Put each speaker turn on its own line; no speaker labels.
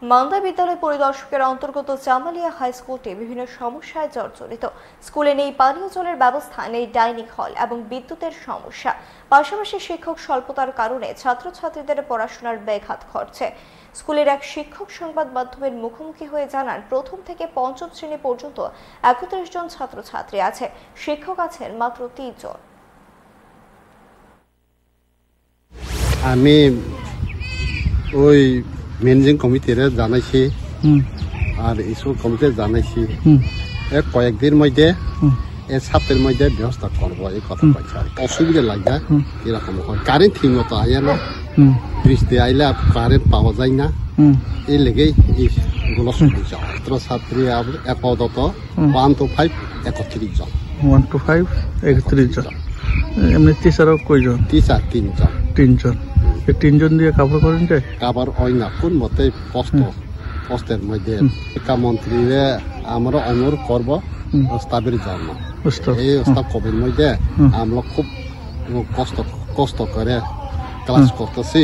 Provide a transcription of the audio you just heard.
মান্দা বিদ্যালয় পরিদর্শকের অন্তর্গত জামালিয়া হাই স্কুলটি বিভিন্ন সমস্যায় জর্জরিত। স্কুলে নেই পানীয় জলের ব্যবস্থা, নেই ডাইনিং হল এবং বিদ্যুতের সমস্যা। পাশাপাশি শিক্ষক স্বল্পতার কারণে ছাত্রছাত্রীদের পড়াশোনার ব্যাঘাত ঘটছে। স্কুলের এক শিক্ষক সংবাদ মাধ্যমের মুখোমুখি হয়ে জানান, প্রথম থেকে পঞ্চম শ্রেণী পর্যন্ত 31 জন ছাত্রছাত্রী আছে, শিক্ষক আছেন মাত্র 3 জন।
আমি ওই ম্যানেজিং কমিটিরে জানাইছি আর স্কুল কমিটি জানাইছি কয়েকদিন মধ্যে এই ছাত্রের মধ্যে ব্যবস্থা করবো এই কথা পাইছে। অসুবিধা লাগে এরকম হয়, কারেন্ট ঠিক মতো আয় না, বৃষ্টি আইলে কারেন্ট পাওয়া যায় না, এই লেগেই এইগুলো সমস্যা। ছাত্রছাত্রী আপাতত 1 to 5 31 জন।
1 to 5 31 জন। এমনি টিচারও কয়জন?
টিচার 3 জন।
3 জন। এই 3 জন দিয়ে কাভার করেন যায়?
কাভার হয় না, কোন মতে পোস্টের মধ্যে শিক্ষামন্ত্রীরে আমরা অনুরোধ করবো স্টাফের জন্য। এই স্টাফ কবির মধ্যে আমরা খুব কষ্ট করে ক্লাস করতেছি।